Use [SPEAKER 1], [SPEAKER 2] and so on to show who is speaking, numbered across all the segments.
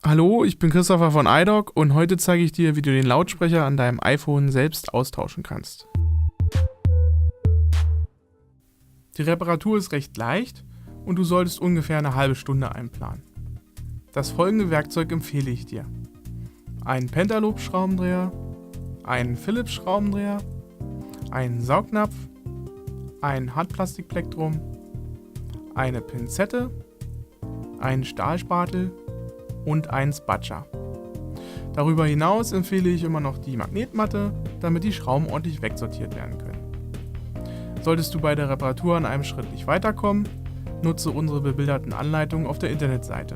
[SPEAKER 1] Hallo, ich bin Christopher von iDoc und heute zeige ich dir, wie du den Lautsprecher an deinem iPhone selbst austauschen kannst. Die Reparatur ist recht leicht und du solltest ungefähr eine halbe Stunde einplanen. Das folgende Werkzeug empfehle ich dir: einen Pentaloop-Schraubendreher, einen Philips-Schraubendreher, einen Saugnapf, ein Hartplastikplektrum, eine Pinzette, einen Stahlspatel und einen Spatscher. Darüber hinaus empfehle ich immer noch die Magnetmatte, damit die Schrauben ordentlich wegsortiert werden können. Solltest du bei der Reparatur an einem Schritt nicht weiterkommen, nutze unsere bebilderten Anleitungen auf der Internetseite.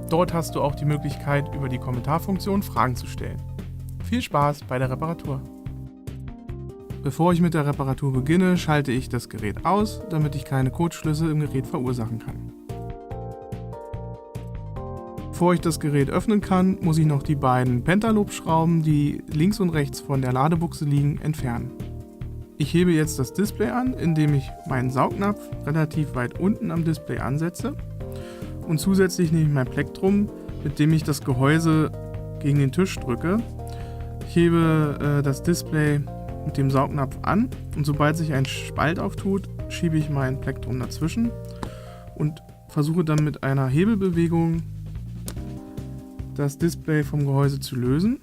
[SPEAKER 1] Dort hast du auch die Möglichkeit, über die Kommentarfunktion Fragen zu stellen. Viel Spaß bei der Reparatur! Bevor ich mit der Reparatur beginne, schalte ich das Gerät aus, damit ich keine Kurzschlüsse im Gerät verursachen kann. Bevor ich das Gerät öffnen kann, muss ich noch die beiden Pentaloop-Schrauben, die links und rechts von der Ladebuchse liegen, entfernen. Ich hebe jetzt das Display an, indem ich meinen Saugnapf relativ weit unten am Display ansetze und zusätzlich nehme ich mein Plektrum, mit dem ich das Gehäuse gegen den Tisch drücke. Ich hebe das Display mit dem Saugnapf an und sobald sich ein Spalt auftut, schiebe ich mein Plektrum dazwischen und versuche dann mit einer Hebelbewegung das Display vom Gehäuse zu lösen.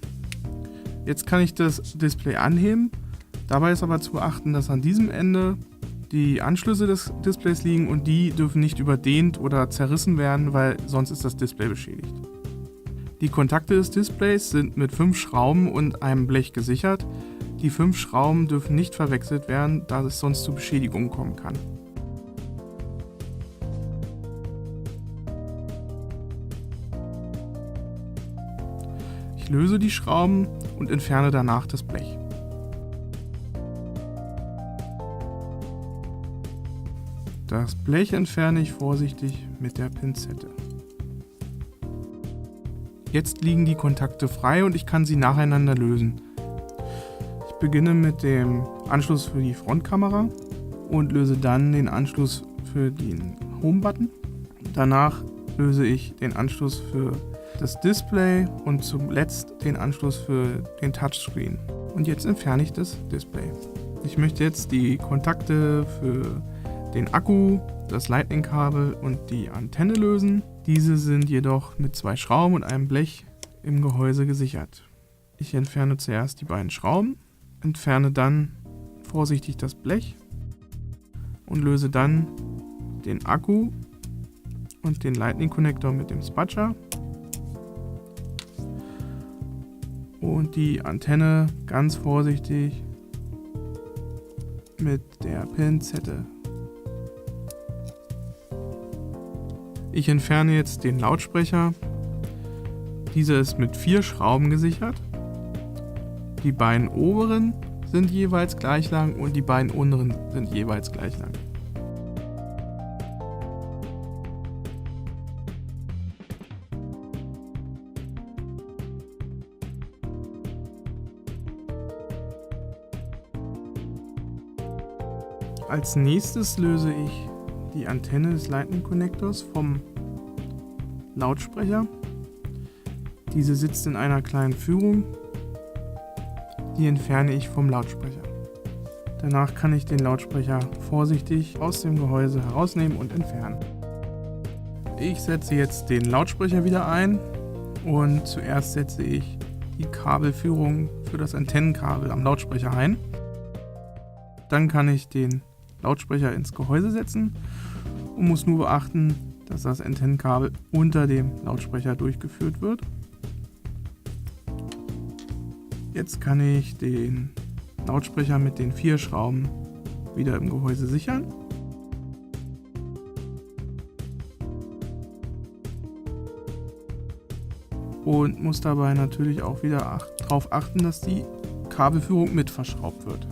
[SPEAKER 1] Jetzt kann ich das Display anheben. Dabei ist aber zu beachten, dass an diesem Ende die Anschlüsse des Displays liegen und die dürfen nicht überdehnt oder zerrissen werden, weil sonst ist das Display beschädigt. Die Kontakte des Displays sind mit 5 Schrauben und einem Blech gesichert. Die 5 Schrauben dürfen nicht verwechselt werden, da es sonst zu Beschädigungen kommen kann. Ich löse die Schrauben und entferne danach das Blech. Das Blech entferne ich vorsichtig mit der Pinzette. Jetzt liegen die Kontakte frei und ich kann sie nacheinander lösen. Ich beginne mit dem Anschluss für die Frontkamera und löse dann den Anschluss für den Home-Button. Danach löse ich den Anschluss für das Display und zuletzt den Anschluss für den Touchscreen. Und jetzt entferne ich das Display. Ich möchte jetzt die Kontakte für den Akku, das Lightning-Kabel und die Antenne lösen. Diese sind jedoch mit 2 Schrauben und einem Blech im Gehäuse gesichert. Ich entferne zuerst die beiden Schrauben, entferne dann vorsichtig das Blech und löse dann den Akku und den Lightning-Connector mit dem Spatscher und die Antenne ganz vorsichtig mit der Pinzette. Ich entferne jetzt den Lautsprecher. Dieser ist mit 4 Schrauben gesichert. Die beiden oberen sind jeweils gleich lang und die beiden unteren sind jeweils gleich lang. Als nächstes löse ich die Antenne des Lightning Connectors vom Lautsprecher. Diese sitzt in einer kleinen Führung. Die entferne ich vom Lautsprecher. Danach kann ich den Lautsprecher vorsichtig aus dem Gehäuse herausnehmen und entfernen. Ich setze jetzt den Lautsprecher wieder ein und zuerst setze ich die Kabelführung für das Antennenkabel am Lautsprecher ein. Dann kann ich den Lautsprecher ins Gehäuse setzen und muss nur beachten, dass das Antennenkabel unter dem Lautsprecher durchgeführt wird. Jetzt kann ich den Lautsprecher mit den 4 Schrauben wieder im Gehäuse sichern. Und muss dabei natürlich auch wieder darauf achten, dass die Kabelführung mit verschraubt wird.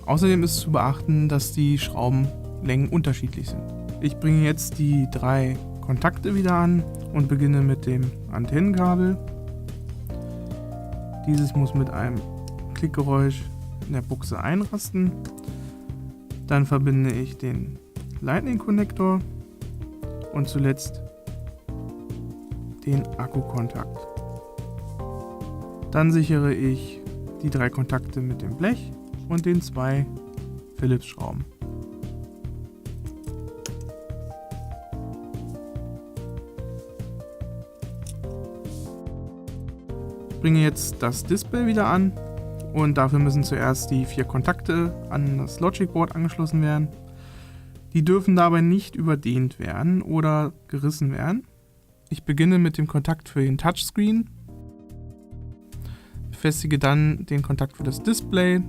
[SPEAKER 1] Außerdem ist zu beachten, dass die Schraubenlängen unterschiedlich sind. Ich bringe jetzt die 3 Kontakte wieder an und beginne mit dem Antennenkabel. Dieses muss mit einem Klickgeräusch in der Buchse einrasten. Dann verbinde ich den Lightning Connector und zuletzt den Akkukontakt. Dann sichere ich die 3 Kontakte mit dem Blech und den 2 Phillips-Schrauben. Ich bringe jetzt das Display wieder an und dafür müssen zuerst die 4 Kontakte an das Logic Board angeschlossen werden. Die dürfen dabei nicht überdehnt werden oder gerissen werden. Ich beginne mit dem Kontakt für den Touchscreen, befestige dann den Kontakt für das Display,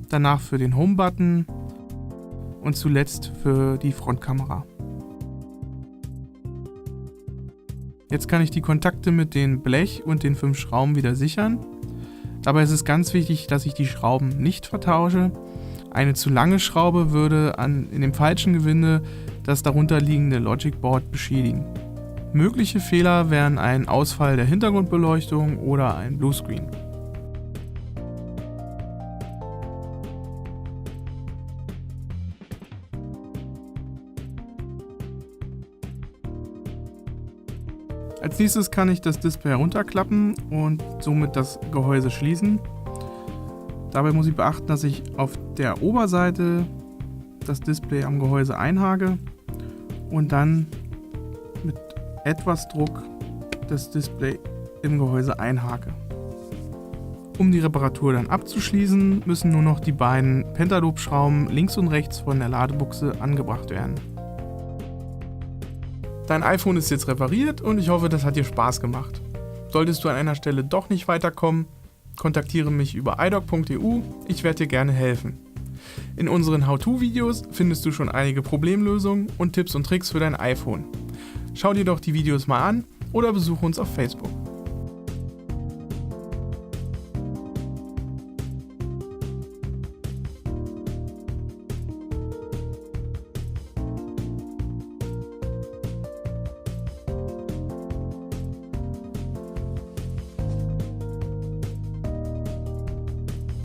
[SPEAKER 1] danach für den Home-Button und zuletzt für die Frontkamera. Jetzt kann ich die Kontakte mit den Blech und den 5 Schrauben wieder sichern. Dabei ist es ganz wichtig, dass ich die Schrauben nicht vertausche. Eine zu lange Schraube würde in dem falschen Gewinde das darunter liegende Logic Board beschädigen. Mögliche Fehler wären ein Ausfall der Hintergrundbeleuchtung oder ein Bluescreen. Als nächstes kann ich das Display herunterklappen und somit das Gehäuse schließen. Dabei muss ich beachten, dass ich auf der Oberseite das Display am Gehäuse einhake und dann mit etwas Druck das Display im Gehäuse einhake. Um die Reparatur dann abzuschließen, müssen nur noch die beiden Pentalobe-Schrauben links und rechts von der Ladebuchse angebracht werden. Dein iPhone ist jetzt repariert und ich hoffe, das hat dir Spaß gemacht. Solltest du an einer Stelle doch nicht weiterkommen, kontaktiere mich über iDock.eu, ich werde dir gerne helfen. In unseren How-To-Videos findest du schon einige Problemlösungen und Tipps und Tricks für dein iPhone. Schau dir doch die Videos mal an oder besuche uns auf Facebook.